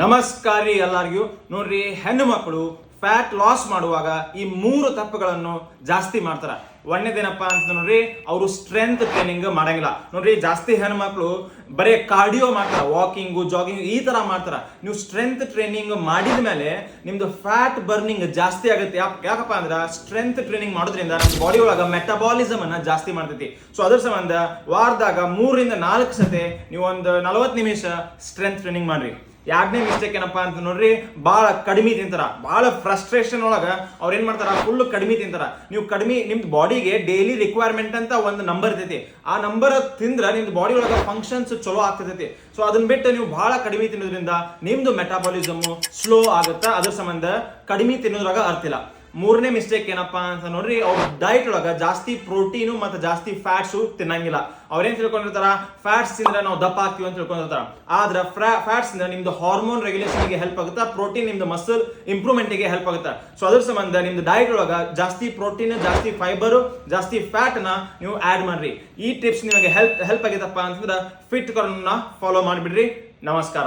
ನಮಸ್ಕಾರ ಎಲ್ಲರಿಗೂ. ನೋಡ್ರಿ, ಹೆಣ್ಣು ಮಕ್ಕಳು ಫ್ಯಾಟ್ ಲಾಸ್ ಮಾಡುವಾಗ ಈ 3 ತಪ್ಪುಗಳನ್ನು ಜಾಸ್ತಿ ಮಾಡ್ತಾರ. ಒಂದೇದೇನಪ್ಪ ಅಂತ ನೋಡ್ರಿ, ಅವರು ಸ್ಟ್ರೆಂತ್ ಟ್ರೈನಿಂಗ್ ಮಾಡಂಗಿಲ್ಲ. ನೋಡ್ರಿ, ಜಾಸ್ತಿ ಹೆಣ್ಣು ಮಕ್ಕಳು ಬರೀ ಕಾರ್ಡಿಯೋ ಮಾಡ್ತಾರ, ವಾಕಿಂಗು ಜಾಗಿಂಗ್ ಈ ತರ ಮಾಡ್ತಾರ. ನೀವು ಸ್ಟ್ರೆಂತ್ ಟ್ರೈನಿಂಗ್ ಮಾಡಿದ ಮೇಲೆ ನಿಮ್ದು ಫ್ಯಾಟ್ ಬರ್ನಿಂಗ್ ಜಾಸ್ತಿ ಆಗುತ್ತೆ. ಯಾಕಪ್ಪ ಅಂದ್ರೆ ಸ್ಟ್ರೆಂತ್ ಟ್ರೈನಿಂಗ್ ಮಾಡೋದ್ರಿಂದ ನಮ್ಮ ಬಾಡಿ ಒಳಗ ಮೆಟಬಾಲಿಸಮ್ ಅನ್ನ ಜಾಸ್ತಿ ಮಾಡ್ತೈತಿ. ಸೊ ಅದ್ರ ಸಂಬಂಧ ವಾರದಾಗ 3 ರಿಂದ 4 ಸತಿ ನೀವು ಒಂದು 40 ನಿಮಿಷ ಸ್ಟ್ರೆಂತ್ ಟ್ರೈನಿಂಗ್ ಮಾಡ್ರಿ. 2ನೇ ಮಿಸ್ಟೇಕ್ ಏನಪ್ಪಾ ಅಂತ ನೋಡ್ರಿ, ಬಹಳ ಕಡಿಮೆ ತಿಂತಾರ. ಬಹಳ ಫ್ರಸ್ಟ್ರೇಷನ್ ಒಳಗ ಅವ್ರ ಏನ್ ಮಾಡ್ತಾರ, ಫುಲ್ ಕಡಿಮೆ ತಿಂತಾರ. ನೀವು ಕಡಿಮೆ ನಿಮ್ದು ಬಾಡಿಗೆ ಡೈಲಿ ರಿಕ್ವೈರ್ಮೆಂಟ್ ಅಂತ ಒಂದು ನಂಬರ್ ಇರ್ತೈತಿ. ಆ ನಂಬರ್ ತಿಂದ್ರ ನಿಮ್ದು ಬಾಡಿ ಒಳಗ ಫಂಕ್ಷನ್ಸ್ ಚಲೋ ಆಗ್ತೈತಿ. ಸೊ ಅದನ್ನ ಬಿಟ್ಟು ನೀವು ಬಹಳ ಕಡಿಮೆ ತಿನ್ನೋದ್ರಿಂದ ನಿಮ್ದು ಮೆಟಾಬಾಲಿಸಮ್ ಸ್ಲೋ ಆಗುತ್ತಾ. ಅದ್ರ ಸಂಬಂಧ ಕಡಿಮೆ ತಿನ್ನೋದ್ರಾಗ ಅರ್ಥ ಇಲ್ಲ. 3ನೇ ಮಿಸ್ಟೇಕ್ ಏನಪ್ಪಾ ಅಂತ ನೋಡ್ರಿ, ಅವ್ರ ಡೈಟ್ ಒಳಗ ಜಾಸ್ತಿ ಪ್ರೋಟೀನು ಮತ್ತೆ ಜಾಸ್ತಿ ಫ್ಯಾಟ್ಸು ತಿನ್ನಂಗಿಲ್ಲ. ಅವ್ರೇನ್ ತಿಳ್ಕೊಂಡಿರ್ತಾರ, ಫ್ಯಾಟ್ಸ್ ತಿಂದ್ರೆ ನಾವು ದಪ್ಪ ಆಗ್ತೀವಿ ಅಂತ ತಿಳ್ಕೊಂಡಿರ್ತಾರ. ಆದ್ರೆ ಫ್ಯಾಟ್ಸ್ ಇಂದ ನಿಮ್ದು ಹಾರ್ಮೋನ್ ರೆಗ್ಯುಲೇಷನ್ ಗೆ ಹೆಲ್ಪ್ ಆಗುತ್ತಾ, ಪ್ರೋಟೀನ್ ನಿಮ್ದು ಮಸಲ್ ಇಂಪ್ರೂವ್ಮೆಂಟ್ ಗೆ ಹೆಲ್ಪ್ ಆಗುತ್ತಾ. ಸೊ ಅದ್ರ ಸಂಬಂಧ ನಿಮ್ದು ಡೈಟ್ ಒಳಗ ಜಾಸ್ತಿ ಪ್ರೋಟೀನ್, ಜಾಸ್ತಿ ಫೈಬರ್, ಜಾಸ್ತಿ ಫ್ಯಾಟ್ ನ ನೀವು ಆಡ್ ಮಾಡ್ರಿ. ಈ ಟಿಪ್ಸ್ ನಿಮಗೆ ಹೆಲ್ಪ್ ಆಗಿತ್ತಪ್ಪ ಅಂತಂದ್ರೆ ಫಿಟ್ ಕಾರ್ನ ಫಾಲೋ ಮಾಡ್ಬಿಡ್ರಿ. ನಮಸ್ಕಾರ.